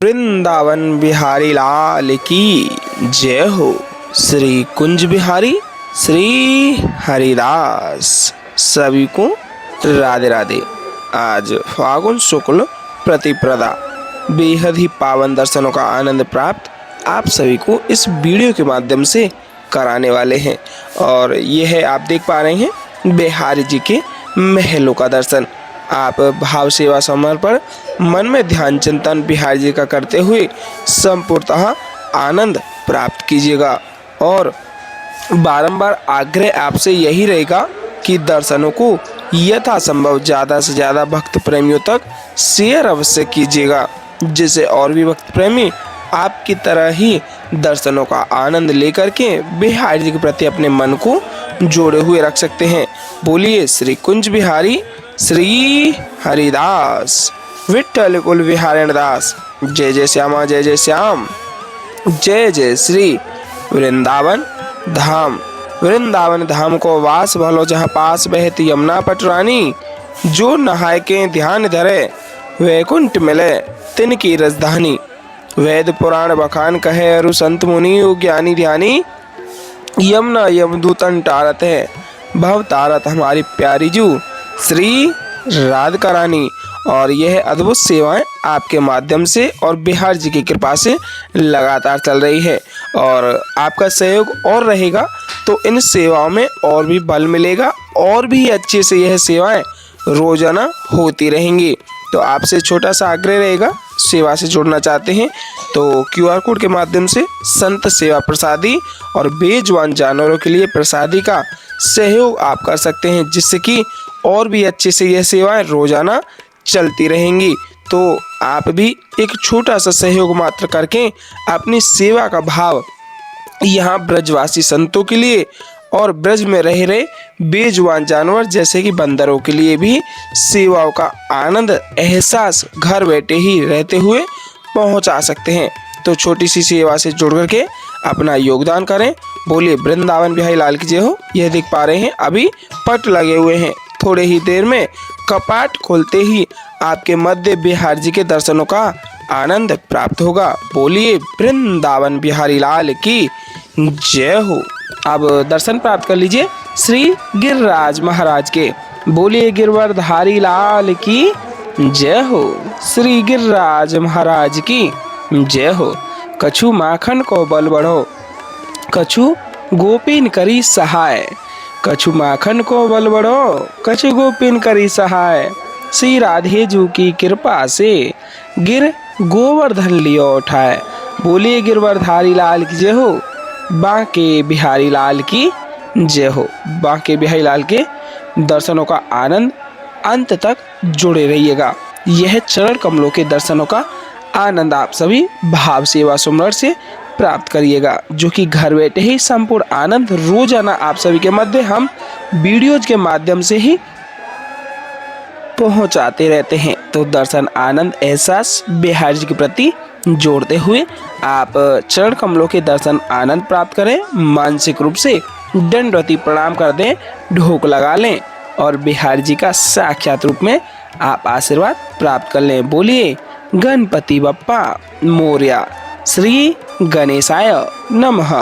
वृंदावन बिहारी लाल की जय हो। श्री कुंज बिहारी श्री हरिदास सभी को राधे राधे। आज फागुन शुक्ल प्रतिप्रदा बेहद ही पावन दर्शनों का आनंद प्राप्त आप सभी को इस वीडियो के माध्यम से कराने वाले हैं। और यह है, आप देख पा रहे हैं, बिहारी जी के महलों का दर्शन। आप भाव सेवा समर्पण मन में ध्यान चिंतन बिहारी जी का करते हुए संपूर्णतः आनंद प्राप्त कीजिएगा। और बारंबार आग्रह आपसे यही रहेगा कि दर्शनों को यथासंभव ज़्यादा से ज़्यादा भक्त प्रेमियों तक शेयर अवश्य कीजिएगा, जिससे और भी भक्त प्रेमी आपकी तरह ही दर्शनों का आनंद लेकर के बिहारी जी के प्रति अपने मन को जोड़े हुए रख सकते हैं। बोलिए श्री कुंज बिहारी श्री हरिदास विठ्ठल कुल बिहारी दास। जय जय श्यामा जय जय श्याम, जय जय श्री वृंदावन धाम। वृंदावन धाम को वास भलो जहाँ पास बहती यमुना पटरानी। जो नहाय के ध्यान धरे वैकुंठ मिले तिनकी राजधानी। वेद पुराण बखान कहे अरु संत मुनि ज्ञानी ध्यानी। यमुना यमदूतन टारत है भव तारत हमारी प्यारी जू श्री राधिका रानी। और यह अद्भुत सेवाएं आपके माध्यम से और बिहार जी की कृपा से लगातार चल रही है। और आपका सहयोग और रहेगा तो इन सेवाओं में और भी बल मिलेगा और भी अच्छे से यह सेवाएं रोजाना होती रहेंगी। तो आपसे छोटा सा आग्रह रहेगा, सेवा से जुड़ना चाहते हैं तो क्यूआर कोड के माध्यम से संत सेवा प्रसादी और बेजुबान जानवरों के लिए प्रसादी का सहयोग आप कर सकते हैं, जिससे कि और भी अच्छे से यह सेवाएं रोजाना चलती रहेंगी। तो आप भी एक छोटा सा सहयोग मात्र करके अपनी सेवा का भाव यहाँ ब्रजवासी संतों के लिए और ब्रज में रह रहे बेजुबान जानवर जैसे कि बंदरों के लिए भी सेवाओं का आनंद एहसास घर बैठे ही रहते हुए पहुँचा सकते हैं। तो छोटी सी सेवा से जुड़ करके अपना योगदान करें। बोलिए वृंदावन बिहारी लाल की जय हो। यह देख पा रहे हैं अभी पट लगे हुए हैं, थोड़े ही देर में कपाट खोलते ही आपके मध्य बिहारी जी के दर्शनों का आनंद प्राप्त होगा। बोलिए वृंदावन बिहारी लाल की जय हो। अब दर्शन प्राप्त कर लीजिए श्री गिरिराज महाराज के। बोलिए गिरवरधारी लाल की जय हो। श्री गिरिराज महाराज की जय हो। कछु माखन को बल बढ़ो, कछु गोपीन करी सहाय। कछु माखन को बल बढ़ो, कछु गोपीन करी सहाय। श्री राधे जू की कृपा से गिर गोवर्धन लियो उठाए। बोलिए गिरवरधारी लाल की जय हो। बांके बिहारी लाल की जय हो। बांके बिहारी लाल के दर्शनों का आनंद अंत तक जुड़े रहिएगा। यह चरण कमलों के दर्शनों का आनंद आप सभी भाव सेवा सुमरण से प्राप्त करिएगा, जो कि घर बैठे ही संपूर्ण आनंद रोजाना आप सभी के मध्य हम वीडियोज के माध्यम से ही पहुंचाते रहते हैं। तो दर्शन आनंद एहसास बिहारी जी के प्रति जोड़ते हुए आप चरण कमलों के दर्शन आनंद प्राप्त करें। मानसिक रूप से दंडवती प्रणाम कर दें, ढोक लगा लें और बिहारी जी का साक्षात रूप में आप आशीर्वाद प्राप्त कर लें। बोलिए गणपति बप्पा मोरया श्री गणेशाय नमः।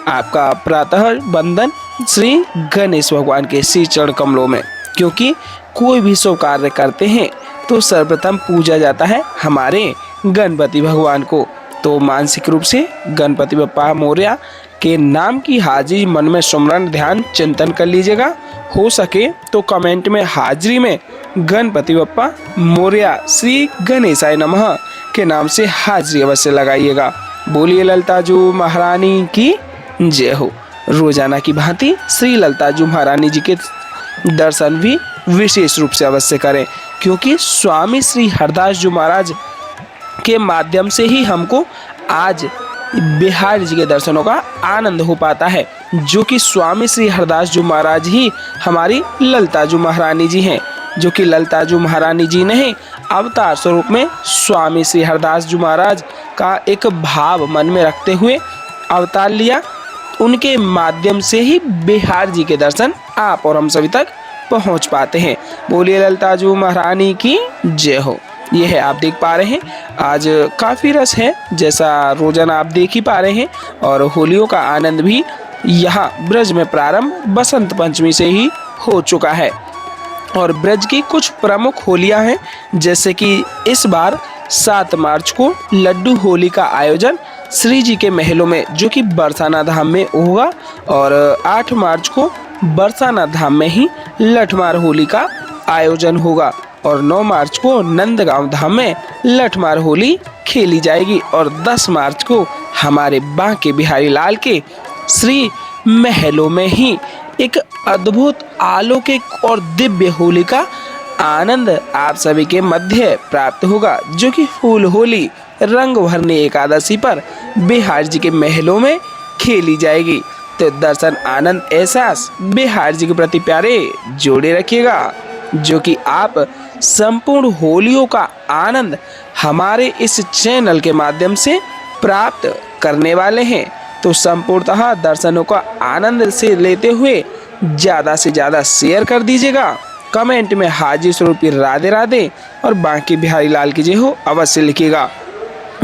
आपका प्रातः वंदन श्री गणेश भगवान के श्री चरण कमलों में, क्योंकि कोई भी शुभ कार्य करते हैं तो सर्वप्रथम पूजा जाता है हमारे गणपति भगवान को। तो मानसिक रूप से गणपति बप्पा मोरया के नाम की हाजिरी मन में सुमरन ध्यान चिंतन कर लीजिएगा। हो सके तो कमेंट में हाजिरी में गणपति बप्पा मोरया श्री गणेशाय नमः के नाम से हाजिरी अवश्य लगाइएगा। बोलिए ललिता जू महारानी की जय हो। रोजाना की भांति श्री ललिता जू महारानी जी के दर्शन भी विशेष रूप से अवश्य करें, क्योंकि स्वामी श्री हरदास जी महाराज के माध्यम से ही हमको आज बिहारी जी के दर्शनों का आनंद हो पाता है, जो कि स्वामी श्री हरदास जी महाराज ही हमारी ललिता जू महारानी जी हैं, जो कि ललिता जू महारानी जी ने अवतार स्वरूप में स्वामी श्री हरदास जी महाराज का एक भाव मन में रखते हुए अवतार लिया। उनके माध्यम से ही बिहारी जी के दर्शन आप और हम सभी तक पहुंच पाते हैं। बोलिए ललिता जू महारानी की जय हो। यह आप देख पा रहे हैं आज काफ़ी रस है, जैसा रोजाना आप देख ही पा रहे हैं। और होलियों का आनंद भी यहाँ ब्रज में प्रारंभ बसंत पंचमी से ही हो चुका है। और ब्रज की कुछ प्रमुख होलियां हैं, जैसे कि इस बार 7 मार्च को लड्डू होली का आयोजन श्री जी के महलों में, जो कि बरसाना धाम में होगा। और 8 मार्च को बरसाना धाम में ही लठमार होली का आयोजन होगा। और 9 मार्च को नंदगांव धाम में लठमार होली खेली जाएगी। और 10 मार्च को हमारे बांके बिहारी लाल के श्री महलों में ही एक अद्भुत अलौकिक और दिव्य होली का आनंद आप सभी के मध्य प्राप्त होगा, जो कि फूल होली रंग भरने एकादशी पर बिहार जी के महलों में खेली जाएगी। तो दर्शन, आनंद, एहसास बिहार जी के प्रति प्यारे जोड़े रखिएगा, जो कि आप संपूर्ण होलियों का आनंद हमारे इस चैनल के माध्यम से प्राप्त करने वाले हैं। तो संपूर्णतः दर्शनों का आनंद से लेते हुए ज़्यादा से ज़्यादा शेयर कर दीजिएगा। कमेंट में हाजिर स्वरूपी राधे राधे और बांके बिहारी लाल की जय हो अवश्य लिखिएगा,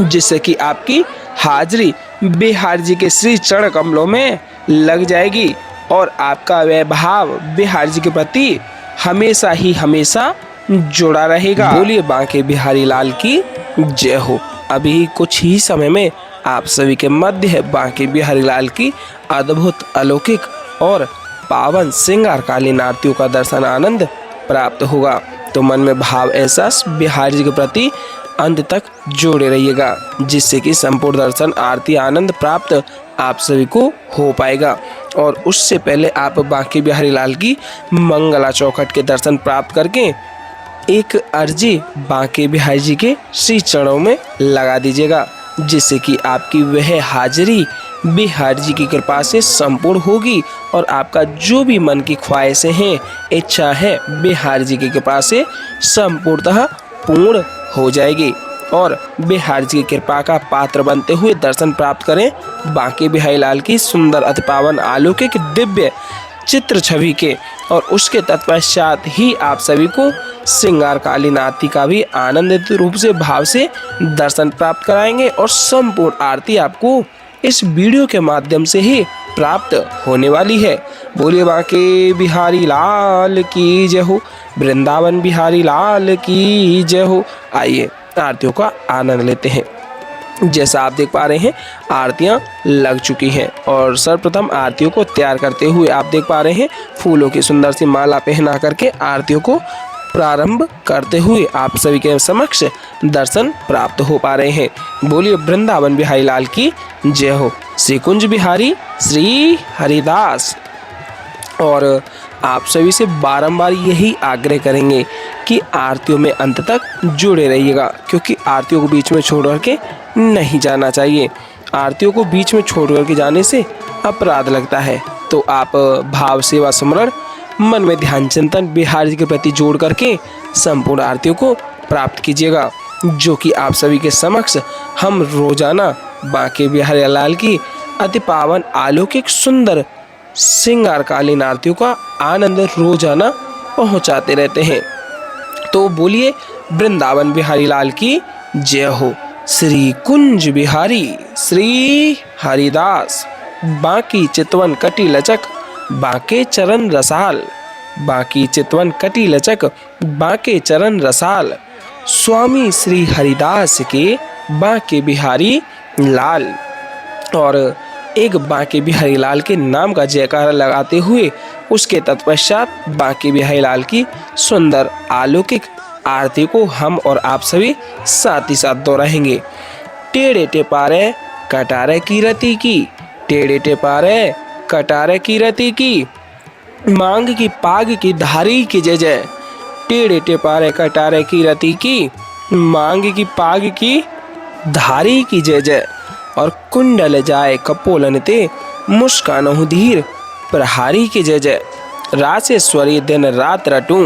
जिससे कि आपकी हाजिरी बिहार जी के श्री चरण कमलों में लग जाएगी और आपका वैभाव बिहार जी के प्रति हमेशा ही हमेशा जुड़ा रहेगा। बोलिए बांके बिहारी लाल की जय हो। अभी कुछ ही समय में आप सभी के मध्य है बांके बिहारी लाल की अद्भुत, अलौकिक और पावन श्रृंगारकालीन आरतियों का दर्शन आनंद प्राप्त होगा। तो मन में भाव, एहसास बिहार जी के प्रति अंत तक जोड़े रहिएगा, जिससे कि संपूर्ण दर्शन, आरती, आनंद प्राप्त आप सभी को हो पाएगा। और उससे पहले आप बांके बिहारी लाल की मंगला चौखट के दर्शन प्राप्त करके एक अर्जी बांके बिहारी जी के श्री चरणों में लगा दीजिएगा, जिससे कि आपकी वह हाजिरी बिहार जी की कृपा से संपूर्ण होगी और आपका जो भी मन की ख्वाहिशें हैं, इच्छा है, बिहार जी की कृपा से संपूर्णतः पूर्ण हो जाएगी। और बिहार जी की कृपा का पात्र बनते हुए दर्शन प्राप्त करें बांके बिहारी लाल की सुंदर, अति पावन, अलौकिक, दिव्य चित्र छवि के। और उसके तत्पश्चात ही आप सभी को श्रृंगारकालीन आरती का भी आनंदित रूप से, भाव से दर्शन प्राप्त कराएंगे। और संपूर्ण आरती आपको इस वीडियो के माध्यम से ही प्राप्त होने वाली है। बोलिए बांके बिहारी लाल की जय हो, वृंदावन बिहारी लाल की जय हो। आइए आरतियों का आनंद लेते हैं। जैसा आप देख पा रहे हैं आरतियां लग चुकी हैं और सर्वप्रथम आरतियों को तैयार करते हुए आप देख पा रहे हैं फूलों की सुंदर सी माला पहना करके आरतियों को प्रारंभ करते हुए आप सभी के समक्ष दर्शन प्राप्त हो पा रहे हैं। बोलिए वृंदावन बिहारी लाल की जय हो। श्री कुंज बिहारी श्री हरिदास। और आप सभी से बारंबार यही आग्रह करेंगे कि आरतियों में अंत तक जुड़े रहिएगा, क्योंकि आरतियों को बीच में छोड़ करके नहीं जाना चाहिए। आरतियों को बीच में छोड़ करके जाने से अपराध लगता है। तो आप भाव, सेवा, स्मरण, मन में ध्यान, चिंतन बिहार जी के प्रति जोड़ करके संपूर्ण आरतियों को प्राप्त कीजिएगा, जो कि आप सभी के समक्ष हम रोजाना बांके बिहारी लाल की अति पावन, अलौकिक, सुंदर श्रृंगारकालीन आरतियों का आनंद रोजाना पहुंचाते रहते हैं। तो बोलिए वृंदावन बिहारी लाल की जय हो। श्री कुंज बिहारी श्री हरिदास। बांकी चितवन कटी लचक बांके चरण रसाल। बांकी चितवन कटी लचक बांके चरण रसाल। स्वामी श्री हरिदास के बांके बिहारी लाल। और एक बांके बिहारी लाल के नाम का जयकारा लगाते हुए उसके तत्पश्चात बांके बिहारी लाल की सुंदर, अलौकिक आरती को हम और आप सभी साथ ही साथ दोहराएंगे। टेढ़े टेपारे कटारे की रति की, टेढ़े टेपारे कटारे की रति की, मांग की पाग की धारी की जय जय। टेढ़े टेपारे कटारे की रति की, मांग की पाग की धारी की जय जय। और कुंडल जाए कपोलन ते मुस्कानहु धीर प्रहारी की जय जय। रासेश्वरी दिन रात रटूं,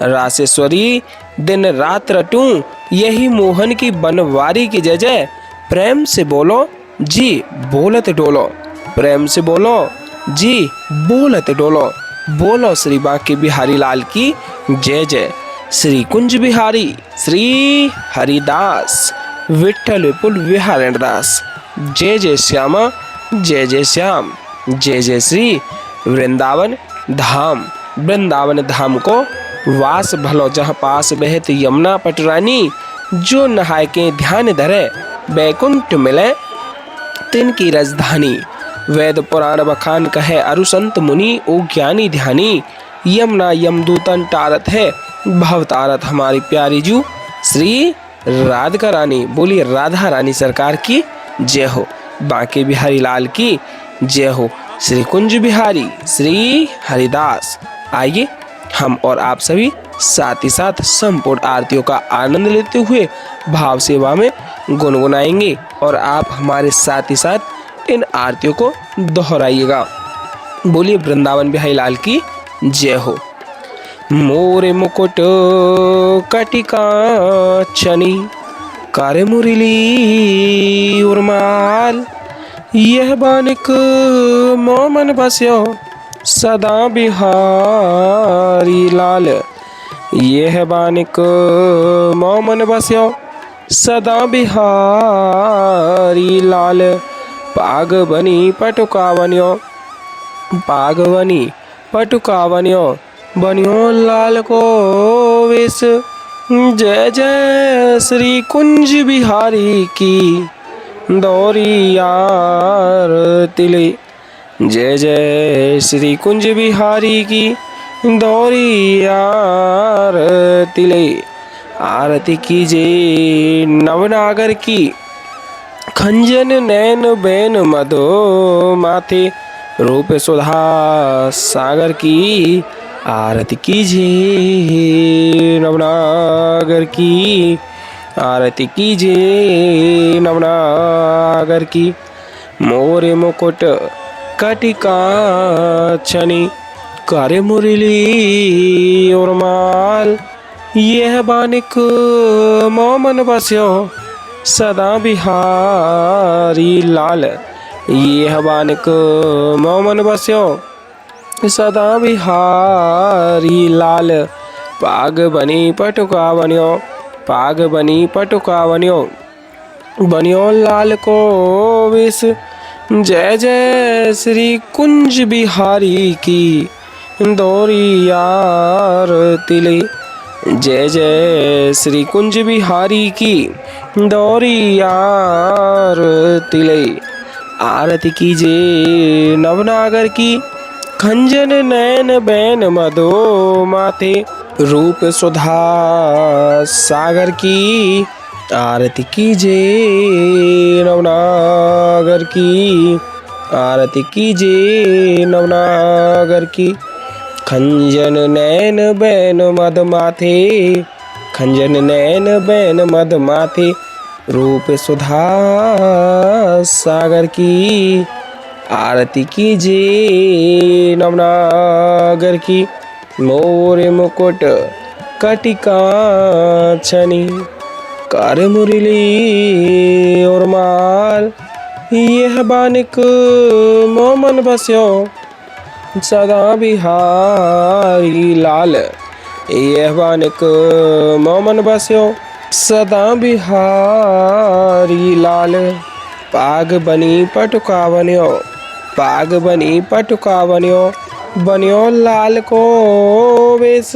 रासेश्वरी दिन रात रटूं, यही मोहन की बनवारी की जय जय। प्रेम से बोलो जी बोलत डोलो, प्रेम से बोलो जी बोलत डोलो। बोलो श्री बांके बिहारी लाल की जय जय। श्री कुंज बिहारी श्री हरिदास विठ्ठल विपुल विहारण दास। जय जय श्यामा जय जय श्याम जय जय श्री वृंदावन धाम। वृंदावन धाम को वास भलो जहाँ पास बहत यमुना पटरानी। जो नहाय के ध्यान धरे बैकुंठ मिले तिनकी राजधानी। वेद पुराण बखान कहे अरु संत मुनि ओ ज्ञानी ध्यानी। यमुना यमदूतन टारत है भव तारत हमारी प्यारी जू श्री राधिका रानी। बोलिए राधा रानी सरकार की जय हो। बांके बिहारी लाल की जय हो। श्री कुंज बिहारी श्री हरिदास। आइए हम और आप सभी साथ ही साथ संपूर्ण आरतियों का आनंद लेते हुए भाव सेवा में गुनगुनाएंगे और आप हमारे साथ ही साथ इन आरतियों को दोहराइएगा। बोलिए वृंदावन बिहारी लाल की जय हो। मोरे मुकुट कटिका चनी करे मुरली उर्माल। यह बानिक मोमन बस्यो सदा बिहारी लाल। यह बानिक मोमन बस्यो सदा बिहारी लाल। पाग बनी पटुका बनियो पाग बनी पटुका बनियो बनियो लाल को वेश। जय जय श्री कुंज बिहारी की दौरी आरती ले। जय जय श्री कुंज बिहारी की दौरी आरती ले। आरती कीजिए नवनागर की खंजन नैन बैन मधो माथे रूप सुधा सागर की। आरती कीजिए नवनागर की आरती कीजिए नवनागर की। मोरे मुकुट कटिका छनी करे मुरली और माल। यह बानिक मोमन बस्यो सदा बिहारी लाल। यह बानिक मोमन बस्यो सदा बिहारी लाल। पाग बनी पटुका बनियो पाग बनी पटुका बनियो बनियो लाल को विष। जय जय श्री कुंज बिहारी की दौरी आरती ले। जय जय श्री कुंज बिहारी की दौरी आरती ले। आरती कीजिए नवनागर की खंजन नैन बैन मधो माथे रूप सुधा सागर की। आरती कीजिए नवनागर की आरती कीजिए नवनागर की। खंजन नैन बैन मद माथे खंजन नैन बैन मद माथे रूप सुधा सागर की। आरती कीजिए नवनागर की। मोरे मुकुट कटिका छनी कर मुरली और माल। यह बानिक मोमन बस्यो सदा बिहारी लाल। यह बानिक मोमन बस्यो सदा बिहारी लाल। पाग बनी पटुका बनियो पाग बनी पटुका बनियो बनियो लाल को वेश।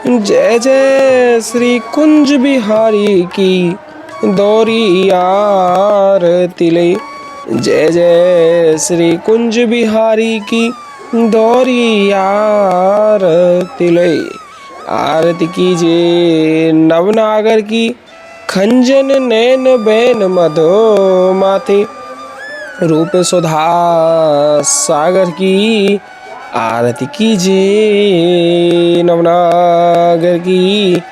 जय जय श्री कुंज बिहारी की दौरी आरती ले। जय जय श्री कुंज बिहारी की दौरी आरती ले। आरती कीजिए नवनागर की खंजन नैन बैन मधो माथे रूप सुधा सागर की। आरती कीजिए नवनागर की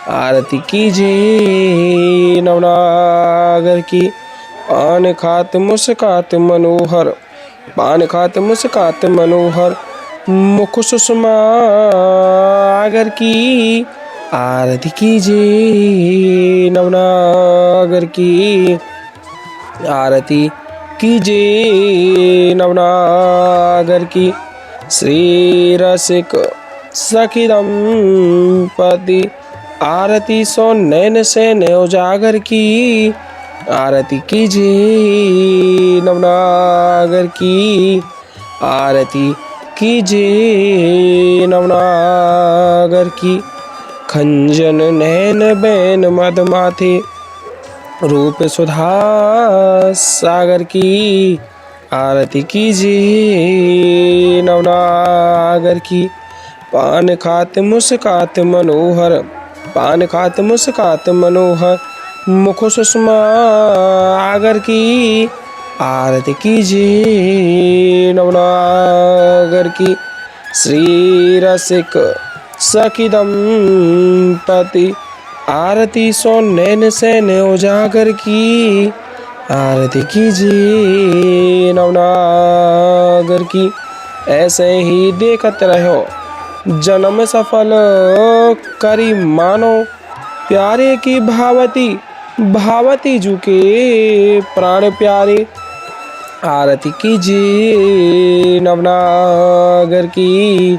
आरती कीजिए नवनागर की। पान खात मुस्कात मनोहर पान खात मुस्कात मनोहर मुख सुषमा आगर की। आरती कीजिए नवनागर की आरती कीजिए नवनागर की। श्री रसिक सखी दंपति आरती सो नैन से नय उजागर की। आरती कीजिए नवनागर की। आरती कीजिए नवनागर की। खंजन नैन बैन मद माथे, रूप सुधा सागर की। आरती कीजिए नवनागर की। पान खात मुस्कात मनोहर, पान खात मुस्कात मनोहर, मुख सुषमा आगर की। आरती कीजिए नवनागर की। श्री रसिक सखी दंपति, आरती सो नैन से नय उजागर की। आरती कीजिए नवनागर की। ऐसे ही देखत रहो जन्म सफल करी मानो, प्यारे की भावती भावती जुके प्राण प्यारे। आरती कीजिए नवनागर की।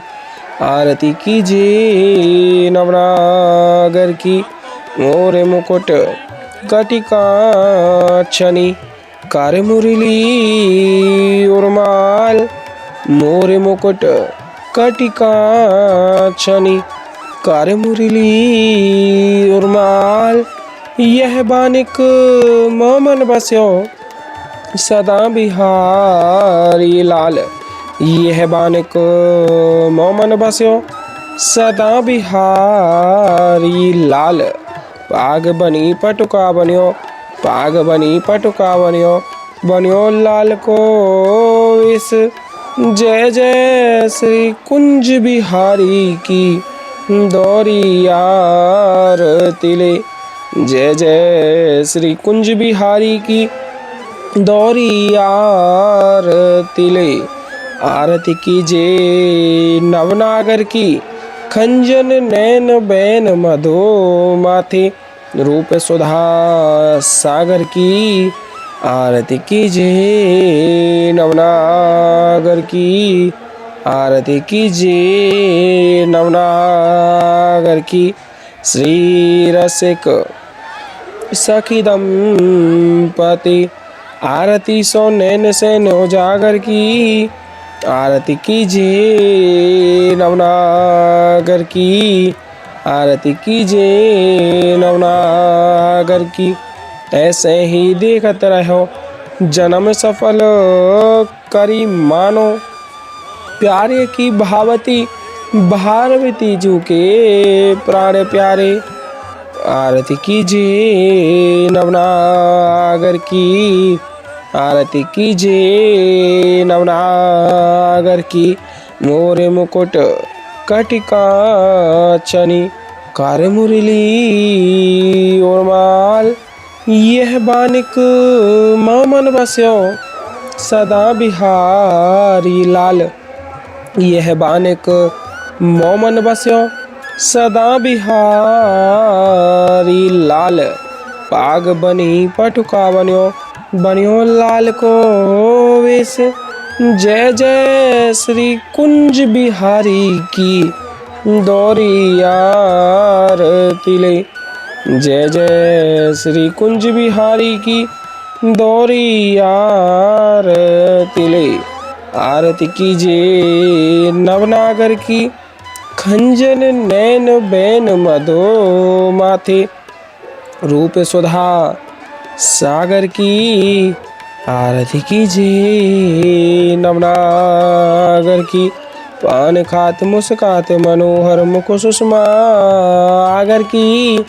आरती कीजिए नवनागर की। मोरे मुकुट कटिका छनी, कर मुरली उर्माल। मोरे मुकुट कटिका छनी, कर मुरली उर्माल। यह बानिक मोमन बस्यो, सदा बिहारी लाल। यह बानिक मोमन बस्यो, सदा बिहारी लाल। पाग बनी पटुका बन्यो, पाग बनी पटुका बन्यो, बन्यो लाल को इस। जय जय श्री कुंज बिहारी की, दौरी आरती ले। जय जय श्री कुंज बिहारी की, दौरी आरती ले। आरती कीजिए नवनागर की। खंजन नैन बैन मधो माथे, रूप सुधा सागर की। आरती कीजिए नवनागर की। आरती कीजिए नवनागर की। श्री रसिक सखी दंपति, आरती सो नैन से नय उजागर की। आरती कीजिए नवनागर की। आरती कीजिए नवनागर की। ऐसे ही देखत रहो जन्म सफल करी मानो, प्यारे की भावती भारवती जू के प्राण प्यारे। आरती कीजिए नवनागर की। आरती कीजिए नवनागर की। मोरे मुकुट कटिका छनी, कर मुरली उर्माल। यह बानिक मोमन बस्यो, सदा बिहारी लाल। यह बानिक मोमन बस्यो, सदा बिहारी लाल। पाग बनी पटुका बन्यो, बन्यो लाल को वेश। जय जय श्री कुंज बिहारी की, दौरी आरती ले। जय जय श्री कुंज बिहारी की, दौरी आरती ले। आरती कीजिए नवनागर की। खंजन नैन बैन मधो माथे, रूप सुधा सागर की। आरती कीजिए नवनागर की। पान खात मुस्कात मनोहर, मुख सुषमा आगर की।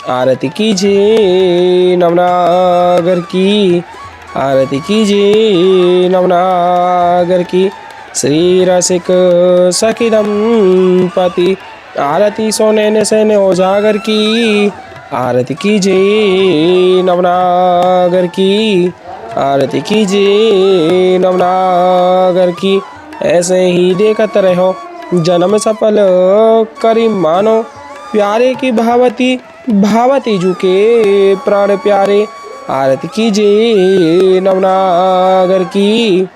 आरती कीजिए नवनागर की। आरती कीजिए नवनागर की। श्री रसिक सखी दंपति, आरती सो नैन से नय उजागर की। आरती कीजिए नवनागर की। आरती कीजिए नवनागर की। ऐसे ही देखत रहो जन्म सफल करी मानो, प्यारे की भावती भावती जू के प्राण प्यारे। आरती कीजिए नवनागर की।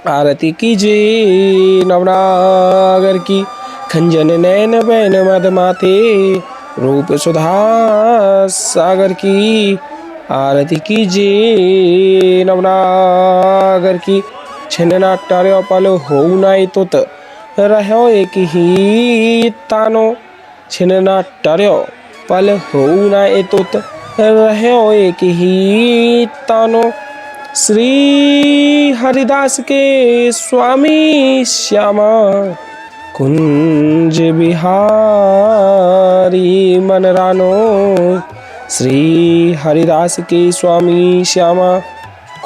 आरती कीजिए नवनागर की। खंजन नैन बैन मद माथे, रूप सुधा सागर की आरती कीजिए नवनागर की। छिन्न टार्यो पल हो नाई तुत रहो एक ही तानो। छिन्न टार्यो पल हो नाई तुत रहो एक ही तानो। श्री हरिदास के स्वामी श्यामा कुंज बिहारी मन रानो। श्री हरिदास के स्वामी श्यामा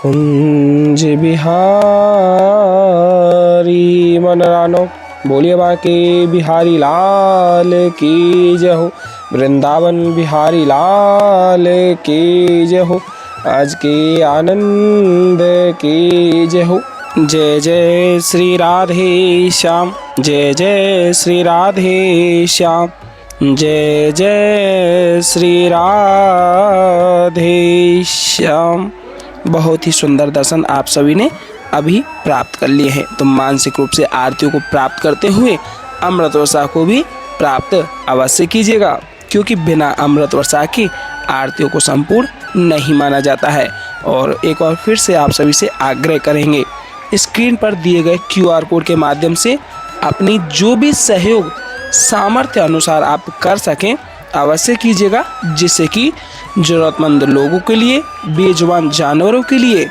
कुंज बिहारी मन रानो। बोलिए बाके बिहारी लाल की जय हो। वृंदावन बिहारी लाल की जय हो। आज के आनंद की जय हो। जय जय श्री राधे श्याम। जय जय श्री राधे श्याम। जय जय श्री राधे श्याम। बहुत ही सुंदर दर्शन आप सभी ने अभी प्राप्त कर लिए हैं। तो मानसिक रूप से आरतियों को प्राप्त करते हुए अमृत वर्षा को भी प्राप्त अवश्य कीजिएगा, क्योंकि बिना अमृत वर्षा की आरतियों को संपूर्ण नहीं माना जाता है। और एक बार फिर से आप सभी से आग्रह करेंगे, स्क्रीन पर दिए गए QR कोड के माध्यम से अपनी जो भी सहयोग सामर्थ्य अनुसार आप कर सकें अवश्य कीजिएगा, जिससे कि ज़रूरतमंद लोगों के लिए, बेजुबान जानवरों के लिए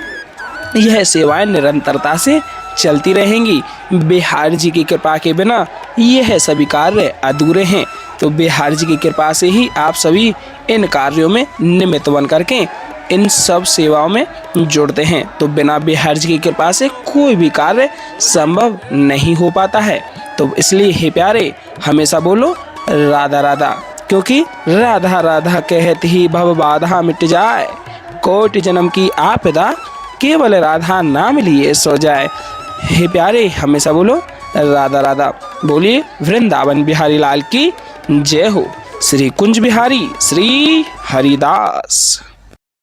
यह सेवाएं निरंतरता से चलती रहेंगी। बिहारी जी की कृपा के बिना यह सभी कार्य अधूरे हैं। तो बिहारी जी की कृपा से ही आप सभी इन कार्यों में निमित्त बन करके इन सब सेवाओं में जुड़ते हैं। तो बिना बिहारी जी की कृपा से कोई भी कार्य संभव नहीं हो पाता है। तो इसलिए हे प्यारे, हमेशा बोलो राधा राधा, क्योंकि राधा राधा कहते ही भव बाधा मिट जाए। कोटि जन्म की आपदा केवल राधा नाम लिए सो जाए। हे प्यारे, हमेशा बोलो राधा राधा। बोलिए वृंदावन बिहारी लाल की जय हो। श्री कुंज बिहारी श्री हरिदास।